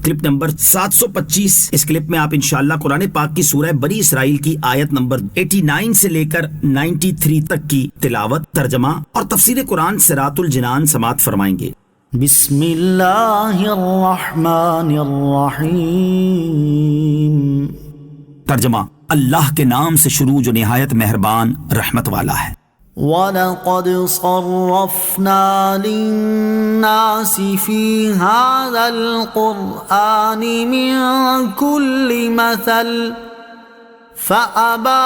Clip number 725۔ اس clip میں آپ انشاءاللہ قرآن پاک کی سورہ بنی اسرائیل کی آیت نمبر 89 سے لے کر 93 تک کی تلاوت، ترجمہ اور تفسیر قرآن صراط الجنان سماعت فرمائیں گے۔ بسم اللہ الرحمن الرحیم۔ ترجمہ، اللہ کے نام سے شروع جو نہایت مہربان رحمت والا ہے۔ وَلَقَدْ صَرَّفْنَا لِلنَّاسِ فِي هَذَا الْقُرْآنِ مِنْ كُلِّ مَثَلٍ فَأَبَى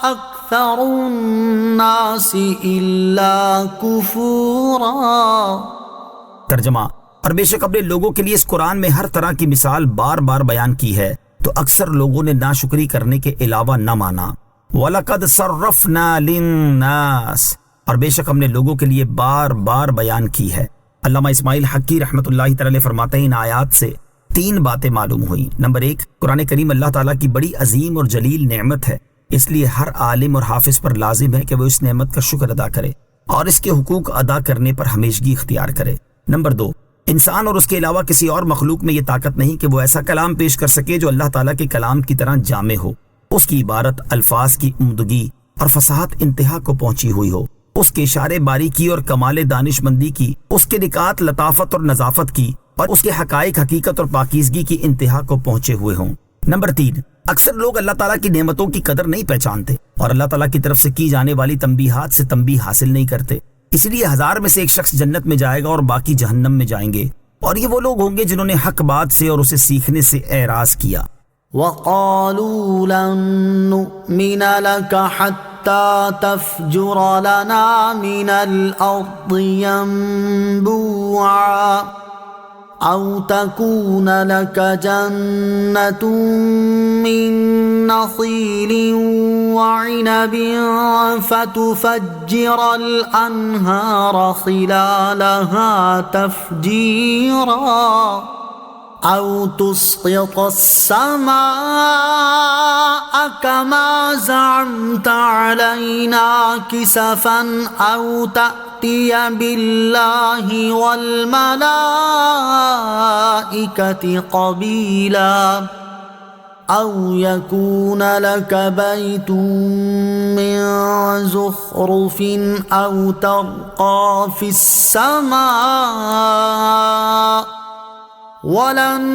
أَكْثَرُ النَّاسِ إِلَّا كُفُورًا۔ ترجمہ، اور بے شک اپنے لوگوں کے لیے اس قرآن میں ہر طرح کی مثال بار بار بیان کی ہے، تو اکثر لوگوں نے ناشکری کرنے کے علاوہ نہ مانا۔ وَلَقَدْ صَرَّفْنَا لِلنَّاسِ، اور بے شک ہم نے لوگوں کے لیے بار بار بیان کی ہے۔ علامہ اسماعیل حقی رحمۃ اللہ تعالی فرماتے ہیں ان آیات سے 3 باتیں معلوم ہوئیں۔ نمبر 1، قرآن کریم اللہ تعالیٰ کی بڑی عظیم اور جلیل نعمت ہے، اس لیے ہر عالم اور حافظ پر لازم ہے کہ وہ اس نعمت کا شکر ادا کرے اور اس کے حقوق ادا کرنے پر ہمیشگی اختیار کرے۔ نمبر 2، انسان اور اس کے علاوہ کسی اور مخلوق میں یہ طاقت نہیں کہ وہ ایسا کلام پیش کر سکے جو اللہ تعالیٰ کے کلام کی طرح جامع ہو، اس کی عبارت الفاظ کی عمدگی اور فصاحت انتہا کو پہنچی ہوئی ہو، اس کے اشارے باریکی اور کمال دانش مندی کی، اس کے نکات لطافت اور نظافت کی، اور اس کے حقائق حقیقت اور پاکیزگی کی انتہا کو پہنچے ہوئے ہوں۔ نمبر 3، اکثر لوگ اللہ تعالیٰ کی نعمتوں کی قدر نہیں پہچانتے اور اللہ تعالیٰ کی طرف سے کی جانے والی تنبیہات سے تنبیہ حاصل نہیں کرتے، اس لیے 1000 میں سے 1 شخص جنت میں جائے گا اور باقی جہنم میں جائیں گے، اور یہ وہ لوگ ہوں گے جنہوں نے حق بات سے اور اسے سیکھنے سے اعراض کیا۔ وَقَالُوا لَن نُؤْمِنَ لَكَ حَتَّى تَفْجُرَ لَنَا مِنَ الْأَرْضِ يَنبُوعًا أَوْ تَكُونَ لَكَ جَنَّةٌ مِّن نَخِيلٍ وَعِنَبٍ فَتُفَجِّرَ الْأَنْهَارَ خِلَالَهَا تَفْجِيرًا أَوْ تُسْقِطَ السَّمَاءَ كَمَا زَعَمْتَ عَلَيْنَا كِسَفًا أَوْ تَأْتِيَ بِاللَّهِ وَالْمَلَائِكَةِ قَبِيلًا أَوْ يَكُونَ لَكَ بَيْتٌ مِّن زُخْرُفٍ أَوْ تَرْقَىٰ فِي السَّمَاءِ وَلَن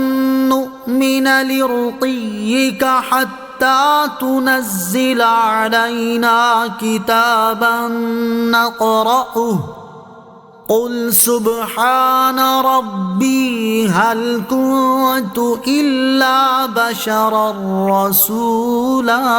نُّؤْمِنَ لِرُقِيِّكَ حَتَّى تُنَزِّلَ عَلَيْنَا كِتَابًا نَّقْرَؤُهُ قُلْ سُبْحَانَ رَبِّي هَلْ كُنتُ إِلَّا بَشَرًا رَّسُولًا۔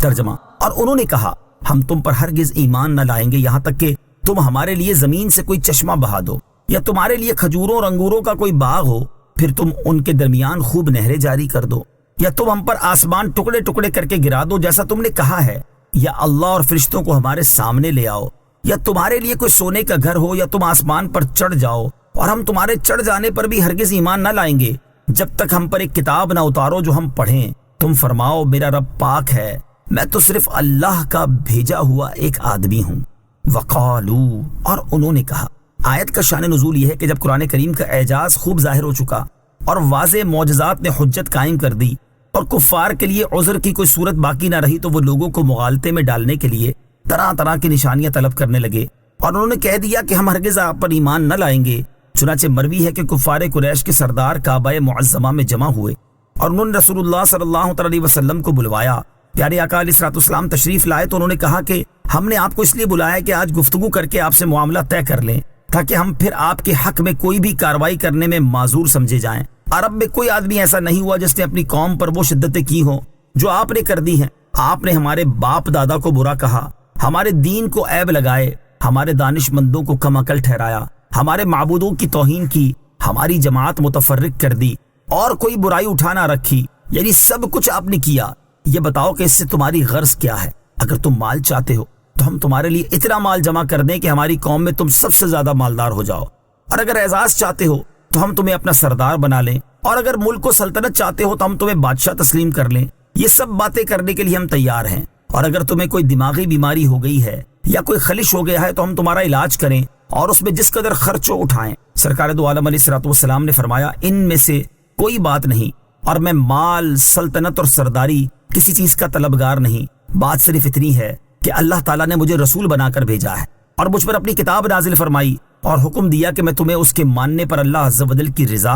ترجمہ، اور انہوں نے کہا ہم تم پر ہرگز ایمان نہ لائیں گے یہاں تک کہ تم ہمارے لیے زمین سے کوئی چشمہ بہا دو یا تمہارے لیے کھجوروں اور انگوروں کا کوئی باغ ہو، پھر تم ان کے درمیان خوب نہریں جاری کر دو، یا تم ہم پر آسمان ٹکڑے ٹکڑے کر کے گرا دو جیسا تم نے کہا ہے، یا اللہ اور فرشتوں کو ہمارے سامنے لے آؤ، یا تمہارے لیے کوئی سونے کا گھر ہو، یا تم آسمان پر چڑھ جاؤ، اور ہم تمہارے چڑھ جانے پر بھی ہرگز ایمان نہ لائیں گے جب تک ہم پر ایک کتاب نہ اتارو جو ہم پڑھیں۔ تم فرماؤ میرا رب پاک ہے، میں تو صرف اللہ کا بھیجا ہوا ایک آدمی ہوں۔ وقالو، اور انہوں نے کہا۔ آیت کا شان نزول یہ ہے کہ جب قرآن کریم کا اعجاز خوب ظاہر ہو چکا اور واضح معجزات نے حجت قائم کر دی اور کفار کے لیے عذر کی کوئی صورت باقی نہ رہی، تو وہ لوگوں کو مغالطے میں ڈالنے کے لیے طرح طرح کی نشانیاں طلب کرنے لگے، اور انہوں نے کہہ دیا کہ ہم ہرگز آپ پر ایمان نہ لائیں گے۔ چنانچہ مروی ہے کہ کفار قریش کے سردار کعبہ معظمہ میں جمع ہوئے اور انہوں نے رسول اللہ صلی اللہ علیہ وسلم کو بلوایا۔ پیارے آقا علیہ الصلوۃ والسلام تشریف لائے تو انہوں نے کہا کہ ہم نے آپ کو اس لیے بلایا کہ آج گفتگو کر کے آپ سے معاملہ طے کر لیں تاکہ ہم پھر آپ کے حق میں کوئی بھی کارروائی کرنے میں معذور سمجھے جائیں۔ عرب میں کوئی آدمی ایسا نہیں ہوا جس نے اپنی قوم پر وہ شدتیں کی ہوں جو آپ نے کر دی ہیں۔ آپ نے ہمارے باپ دادا کو برا کہا، ہمارے دین کو عیب لگائے، ہمارے دانش مندوں کو کم عقل ٹھہرایا، ہمارے معبودوں کی توہین کی، ہماری جماعت متفرق کر دی اور کوئی برائی اٹھا نہ رکھی، یعنی سب کچھ آپ نے کیا۔ یہ بتاؤ کہ اس سے تمہاری غرض کیا ہے؟ اگر تم مال چاہتے ہو تو ہم تمہارے لیے اتنا مال جمع کر دیں کہ ہماری قوم میں تم سب سے زیادہ مالدار ہو جاؤ، اور اگر اعزاز چاہتے ہو تو ہم تمہیں اپنا سردار بنا لیں، اور اگر ملک و سلطنت چاہتے ہو تو ہم تمہیں بادشاہ تسلیم کر لیں۔ یہ سب باتیں کرنے کے لیے ہم تیار ہیں، اور اگر تمہیں کوئی دماغی بیماری ہو گئی ہے یا کوئی خلش ہو گیا ہے تو ہم تمہارا علاج کریں اور اس میں جس قدر خرچ اٹھائیں۔ سرکار دو عالم علیہ الصلوۃ والسلام نے فرمایا ان میں سے کوئی بات نہیں اور میں مال، سلطنت اور سرداری کسی چیز کا طلبگار نہیں، بات صرف اتنی ہے کہ اللہ تعالیٰ نے مجھے رسول بنا کر بھیجا ہے اور مجھ پر اپنی کتاب نازل فرمائی اور حکم دیا کہ میں تمہیں اس کے ماننے پر اللہ عز و جل کی رضا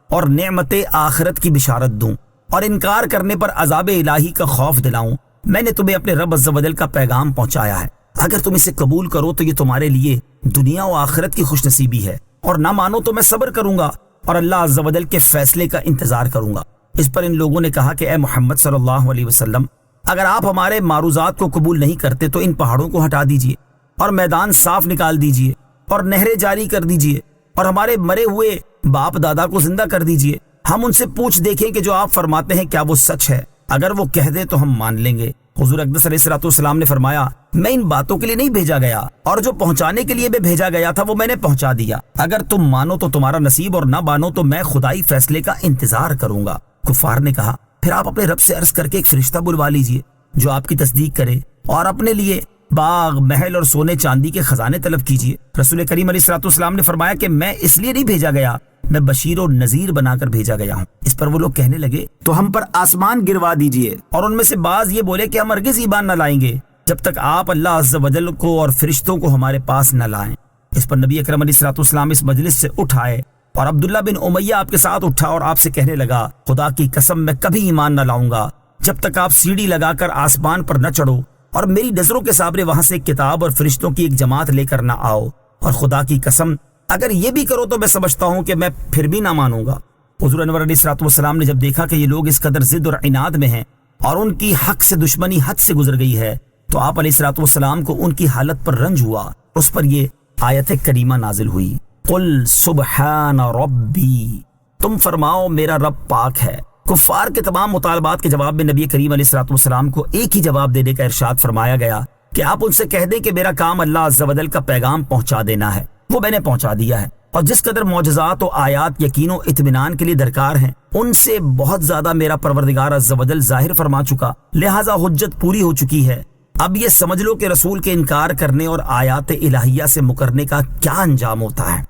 اور نعمت آخرت کی بشارت دوں اور انکار کرنے پر عذاب الہی کا خوف دلاؤں۔ میں نے تمہیں اپنے رب عز و جل کا پیغام پہنچایا ہے، اگر تم اسے قبول کرو تو یہ تمہارے لیے دنیا و آخرت کی خوش نصیبی ہے، اور نہ مانو تو میں صبر کروں گا اور اللہ عز و جل کے فیصلے کا انتظار کروں گا۔ اس پر ان لوگوں نے کہا کہ اے محمد صلی اللہ علیہ وسلم، اگر آپ ہمارے معروضات کو قبول نہیں کرتے تو ان پہاڑوں کو ہٹا دیجئے اور میدان صاف نکال دیجئے اور نہریں جاری کر دیجئے اور ہمارے مرے ہوئے باپ دادا کو زندہ کر دیجئے، ہم ان سے پوچھ دیکھیں کہ جو آپ فرماتے ہیں کیا وہ سچ ہے، اگر وہ کہہ دیں تو ہم مان لیں گے۔ حضور اقدس علیہ الصلوۃ والسلام نے فرمایا میں ان باتوں کے لیے نہیں بھیجا گیا، اور جو پہنچانے کے لیے میں بھیجا گیا تھا وہ میں نے پہنچا دیا، اگر تم مانو تو تمہارا نصیب اور نہ مانو تو میں خدائی فیصلے کا انتظار کروں گا۔ کفار نے کہا پھر آپ اپنے رب سے عرض کر کے ایک فرشتہ بلوا لیجئے جو آپ کی تصدیق کرے اور اپنے لیے باغ، محل اور سونے چاندی کے خزانے طلب کیجئے۔ رسول کریم علیہ الصلوۃ والسلام نے فرمایا کہ میں اس لیے نہیں بھیجا گیا، میں بشیر و نذیر بنا کر بھیجا گیا ہوں۔ اس پر وہ لوگ کہنے لگے تو ہم پر آسمان گروا دیجئے، اور ان میں سے بعض یہ بولے کہ ہم ہرگز ایمان نہ لائیں گے جب تک آپ اللہ عز و جل کو اور فرشتوں کو ہمارے پاس نہ لائیں۔ اس پر نبی اکرم علیہ الصلوۃ والسلام اس مجلس سے اٹھ آئے اور عبداللہ بن امیہ آپ کے ساتھ اٹھا اور آپ سے کہنے لگا خدا کی قسم میں کبھی ایمان نہ لاؤں گا جب تک آپ سیڑھی لگا کر آسمان پر نہ چڑھو اور میری نظروں کے سامنے وہاں سے ایک کتاب اور فرشتوں کی ایک جماعت لے کر نہ آؤ، اور خدا کی قسم اگر یہ بھی کرو تو میں سمجھتا ہوں کہ میں پھر بھی نہ مانوں گا۔ حضور انور علیہ الصلوۃ والسلام نے جب دیکھا کہ یہ لوگ اس قدر ضد اور عناد میں ہیں اور ان کی حق سے دشمنی حد سے گزر گئی ہے تو آپ علیہ الصلوۃ والسلام کو ان کی حالت پر رنج ہوا۔ اس پر یہ آیت کریمہ نازل ہوئی، قل سبحان ربی، تم فرماؤ میرا رب پاک ہے۔ کفار کے تمام مطالبات کے جواب میں نبی کریم علیہ الصلوۃ والسلام کو ایک ہی جواب دینے کا ارشاد فرمایا گیا کہ آپ ان سے کہہ دیں کہ میرا کام اللہ عز و جل کا پیغام پہنچا دینا ہے، وہ میں نے پہنچا دیا ہے، اور جس قدر معجزات و آیات یقین و اطمینان کے لیے درکار ہیں ان سے بہت زیادہ میرا پروردگار عز و جل ظاہر فرما چکا، لہٰذا حجت پوری ہو چکی ہے۔ اب یہ سمجھ لو کہ رسول کے انکار کرنے اور آیات الہیہ سے مکرنے کا کیا انجام ہوتا ہے۔